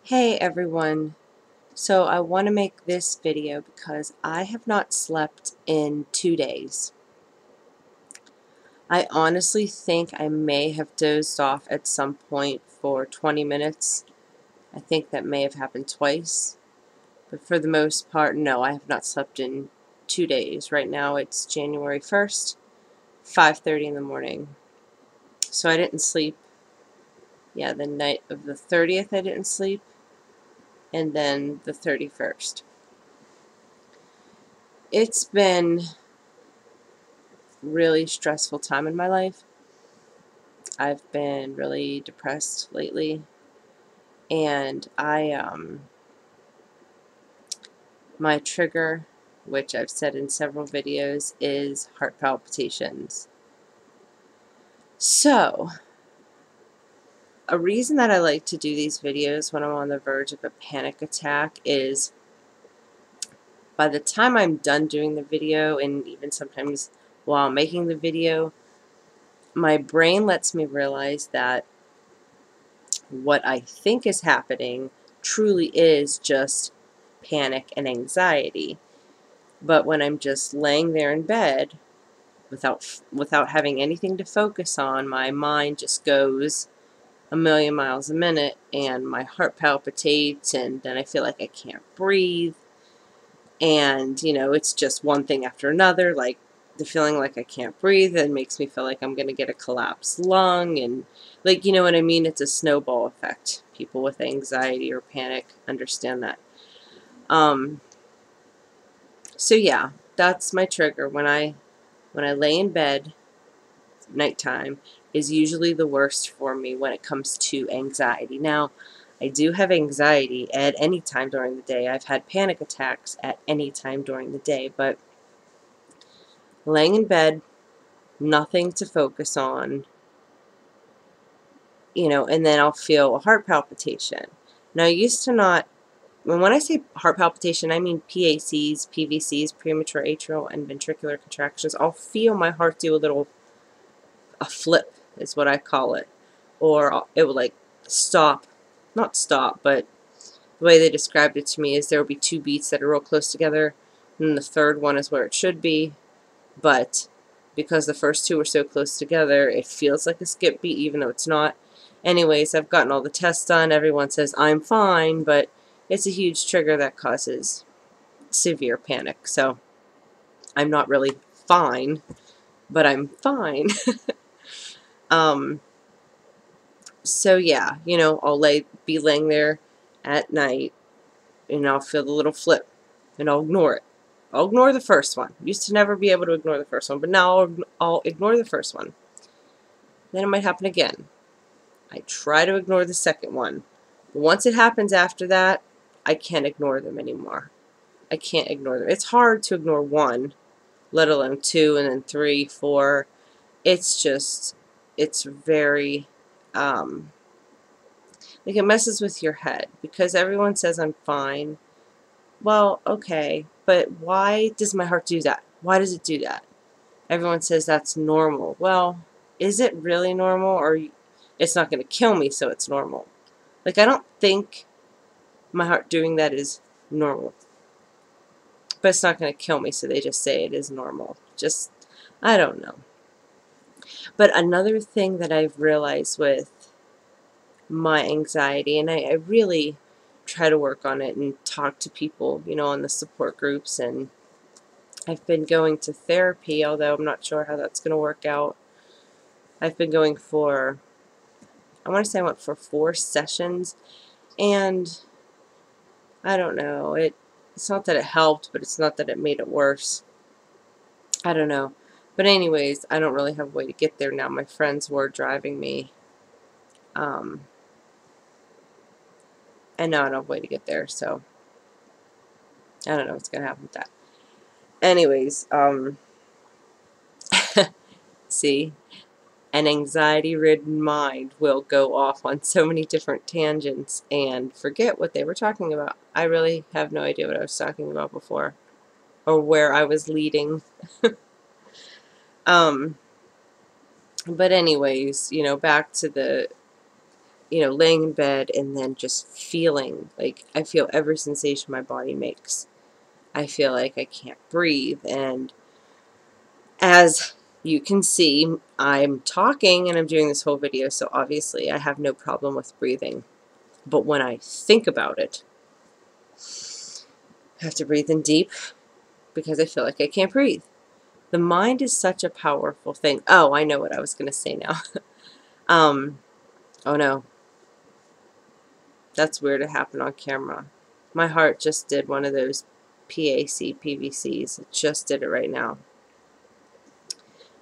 Hey everyone, so I want to make this video because I have not slept in 2 days. I honestly think I may have dozed off at some point for 20 minutes. I think that may have happened twice, but for the most part, no, I have not slept in 2 days. Right now it's January 1st, 5:30 in the morning. So I didn't sleep. Yeah, the night of the 30th I didn't sleep, and then the 31st. It's been really stressful time in my life. I've been really depressed lately, and my trigger, which I've said in several videos, is heart palpitations. So, a reason that I like to do these videos when I'm on the verge of a panic attack is by the time I'm done doing the video, and even sometimes while making the video, my brain lets me realize that what I think is happening truly is just panic and anxiety. But when I'm just laying there in bed without having anything to focus on, my mind just goes a million miles a minute, and my heart palpitates, and then I feel like I can't breathe, and it's just one thing after another, like the feeling like I can't breathe and makes me feel like I'm going to get a collapsed lung, and like, you know what I mean? It's a snowball effect. People with anxiety or panic understand that. Um, so yeah, that's my trigger. When I lay in bed, nighttime is usually the worst for me when it comes to anxiety. Now, I do have anxiety at any time during the day. I've had panic attacks at any time during the day, but laying in bed, nothing to focus on, and then I'll feel a heart palpitation. Now, I used to not, when I say heart palpitation, I mean PACs, PVCs, premature atrial and ventricular contractions. I'll feel my heart do a flip, is what I call it. Or it will like stop, not stop, but the way they described it to me is there will be two beats that are real close together, and the third one is where it should be, but because the first two are so close together, it feels like a skip beat even though it's not. Anyways, I've gotten all the tests done. Everyone says I'm fine, but it's a huge trigger that causes severe panic. So I'm not really fine, but I'm fine. um, so yeah, I'll be laying there at night, and I'll feel the little flip, and I'll ignore it. I'll ignore the first one. Used to never be able to ignore the first one, but now I'll ignore the first one. Then it might happen again. I try to ignore the second one. But once it happens after that, I can't ignore them anymore. I can't ignore them. It's hard to ignore one, let alone two, and then three, four. It's very, like, it messes with your head because everyone says I'm fine. Well, okay, but why does my heart do that? Why does it do that? Everyone says that's normal. Well, is it really normal, or it's not going to kill me, so it's normal? Like, I don't think my heart doing that is normal, but it's not going to kill me, so they just say it is normal. Just, I don't know. But another thing that I've realized with my anxiety, and I really try to work on it and talk to people, on the support groups, and I've been going to therapy, although I'm not sure how that's going to work out. I've been going for, I want to say I went for 4 sessions, and I don't know, it's not that it helped, but it's not that it made it worse. I don't know. But anyways, I don't really have a way to get there now. My friends were driving me, um, and now I don't have a way to get there, so I don't know what's going to happen with that. Anyways, see, an anxiety-ridden mind will go off on so many different tangents and forget what they were talking about. I really have no idea what I was talking about before, or where I was leading. But anyways, back to the, laying in bed and then just feeling like I feel every sensation my body makes. I feel like I can't breathe, and as you can see, I'm talking and I'm doing this whole video, so obviously I have no problem with breathing. But when I think about it, I have to breathe in deep because I feel like I can't breathe. The mind is such a powerful thing. Oh, I know what I was going to say now. Oh no. That's weird, it happened on camera. My heart just did one of those PVCs. It just did it right now.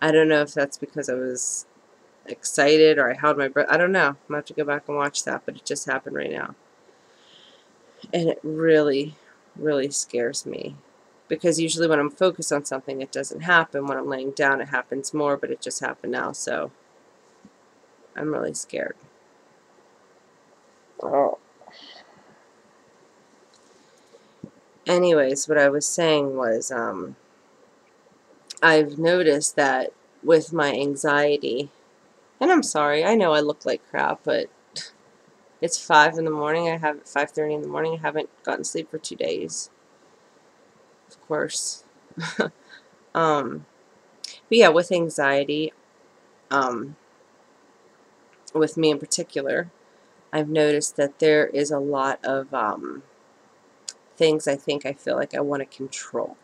I don't know if that's because I was excited or I held my breath. I don't know. I'm going to have to go back and watch that, but it just happened right now. And it really, really scares me. Because usually when I'm focused on something, it doesn't happen. When I'm laying down, it happens more, but it just happened now, so I'm really scared. Oh. Anyways, what I was saying was, I've noticed that with my anxiety, and I'm sorry, I know I look like crap, but it's 5 in the morning. 5:30 in the morning. I haven't gotten sleep for 2 days. Of course. But yeah, with anxiety, with me in particular, I've noticed that there is a lot of things I feel like I want to control.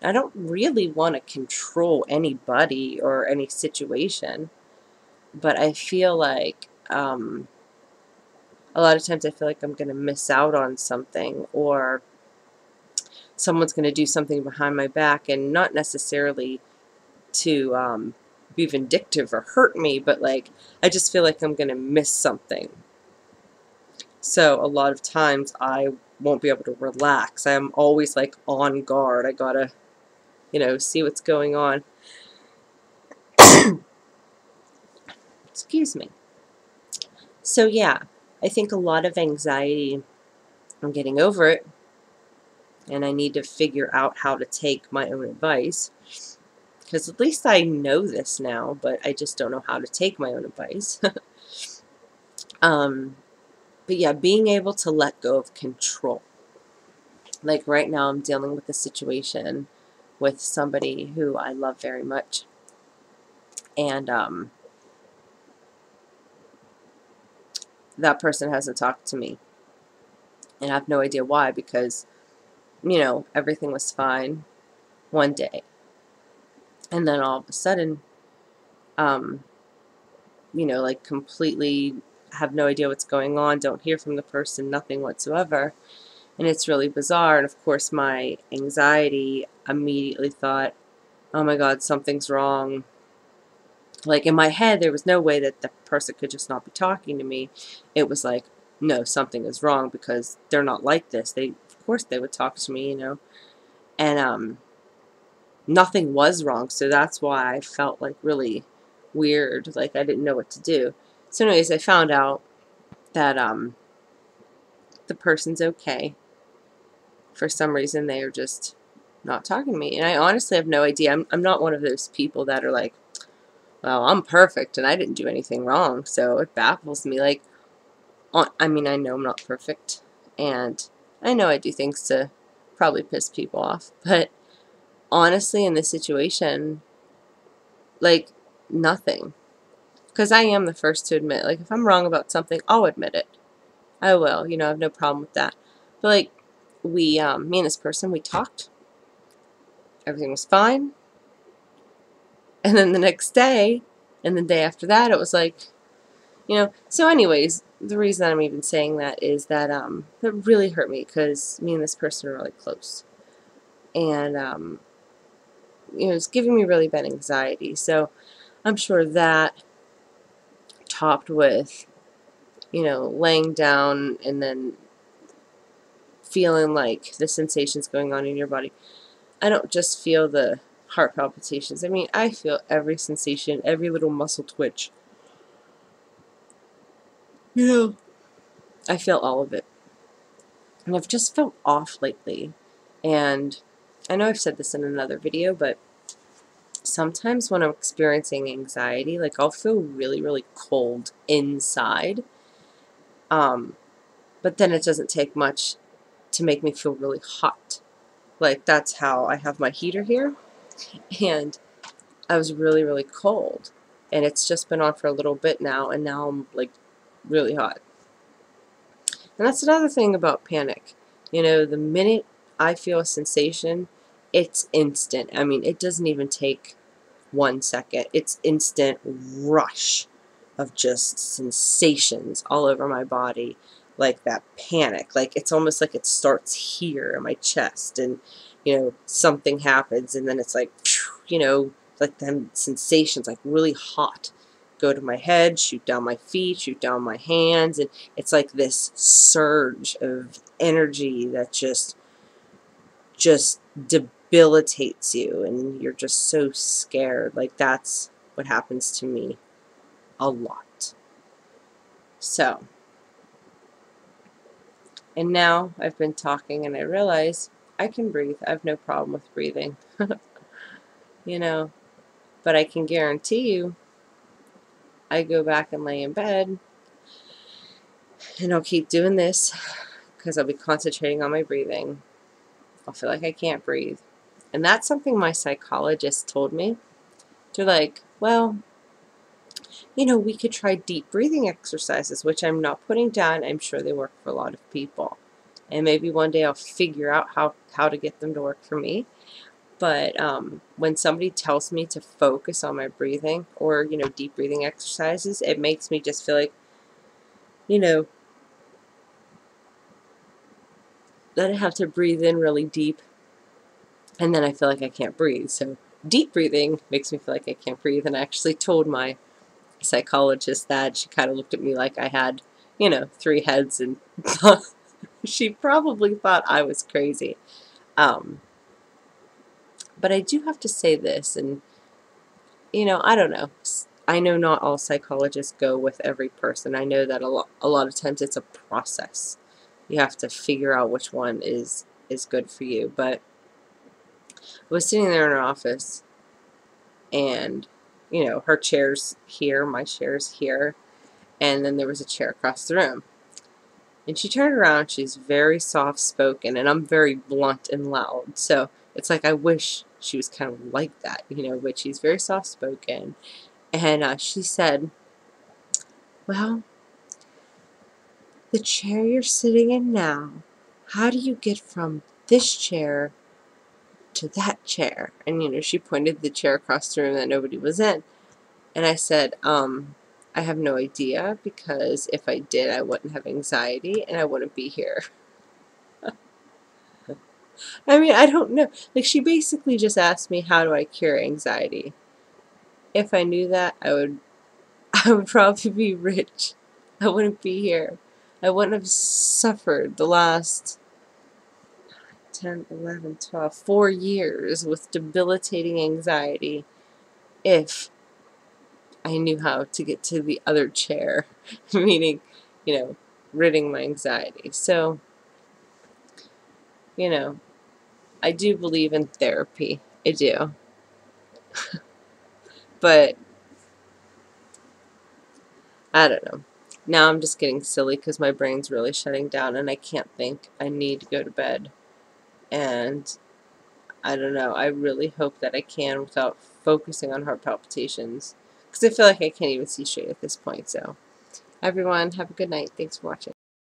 I don't really want to control anybody or any situation, but I feel like a lot of times I feel like I'm going to miss out on something, or someone's going to do something behind my back, and not necessarily to be vindictive or hurt me, but like I just feel like I'm going to miss something. So a lot of times I won't be able to relax. I'm always like on guard. I gotta, see what's going on. Excuse me. So yeah, I think a lot of anxiety, I'm getting over it, and I need to figure out how to take my own advice, because at least I know this now, but I just don't know how to take my own advice. But yeah, being able to let go of control. Like right now I'm dealing with a situation with somebody who I love very much, and that person hasn't talked to me, and I have no idea why, because everything was fine one day, and then all of a sudden like completely have no idea what's going on, don't hear from the person, nothing whatsoever. And it's really bizarre. And of course my anxiety immediately thought, oh my God, something's wrong. Like in my head, there was no way that the person could just not be talking to me. It was like, no, something is wrong, because they're not like this. Of course they would talk to me, and nothing was wrong. So that's why I felt like really weird. Like I didn't know what to do. So anyways, I found out that the person's okay. For some reason, they are just not talking to me. And I honestly have no idea. I'm not one of those people that are like, well, I'm perfect and I didn't do anything wrong. So it baffles me. Like, I mean, I know I'm not perfect, and I know I do things to probably piss people off. But honestly, in this situation, like, nothing. Because I am the first to admit, like, if I'm wrong about something, I'll admit it. I will, I have no problem with that. But, like, me and this person, we talked. Everything was fine. And then the next day, and the day after that, it was like, So anyways, the reason I'm even saying that is that that really hurt me, because me and this person are really close. And, it's giving me really bad anxiety. So I'm sure that, topped with, laying down and then feeling like the sensations going on in your body. I don't just feel the heart palpitations. I mean, I feel every sensation, every little muscle twitch. I feel all of it. And I've just felt off lately. And I know I've said this in another video, but sometimes when I'm experiencing anxiety, like I'll feel really, really cold inside. But then it doesn't take much to make me feel really hot. Like that's how I have my heater here. And I was really, really cold. And it's just been on for a little bit now, and now I'm like really hot. And that's another thing about panic. You know, the minute I feel a sensation, it's instant. I mean, it doesn't even take 1 second. It's instant rush of just sensations all over my body, like that panic. Like it's almost like it starts here in my chest, and something happens, and then it's like, like them sensations, like really hot, go to my head, shoot down my feet, shoot down my hands, and it's like this surge of energy that just debilitates you, and you're just so scared. Like that's what happens to me a lot. So, and now I've been talking and I realize I can breathe. I have no problem with breathing. But I can guarantee you I go back and lay in bed and I'll keep doing this because I'll be concentrating on my breathing. I'll feel like I can't breathe. And that's something my psychologist told me. They're like, well, we could try deep breathing exercises, which I'm not putting down. I'm sure they work for a lot of people. And maybe one day I'll figure out how to get them to work for me. But when somebody tells me to focus on my breathing or, deep breathing exercises, it makes me just feel like, that I have to breathe in really deep. And then I feel like I can't breathe. So deep breathing makes me feel like I can't breathe. And I actually told my psychologist that. She kind of looked at me like I had, 3 heads, and she probably thought I was crazy. But I do have to say this, and I don't know. I know not all psychologists go with every person. I know that a lot of times it's a process. You have to figure out which one is good for you. But I was sitting there in her office, and her chair's here, my chair's here, and then there was a chair across the room. And she turned around, she's very soft-spoken, and I'm very blunt and loud. So it's like I wish she was kind of like that, but she's very soft-spoken. And she said, well, the chair you're sitting in now, how do you get from this chair to that chair? And, she pointed the chair across the room that nobody was in. And I said, I have no idea, because if I did, I wouldn't have anxiety and I wouldn't be here. I mean, I don't know. Like, she basically just asked me, how do I cure anxiety? If I knew that, I would probably be rich. I wouldn't be here. I wouldn't have suffered the last 10, 11, 12, 4 years with debilitating anxiety if I knew how to get to the other chair, meaning, ridding my anxiety. So, I do believe in therapy. I do. But, I don't know. Now I'm just getting silly because my brain's really shutting down and I can't think. I need to go to bed. And I don't know. I really hope that I can without focusing on heart palpitations, because I feel like I can't even see straight at this point. So, everyone, have a good night. Thanks for watching.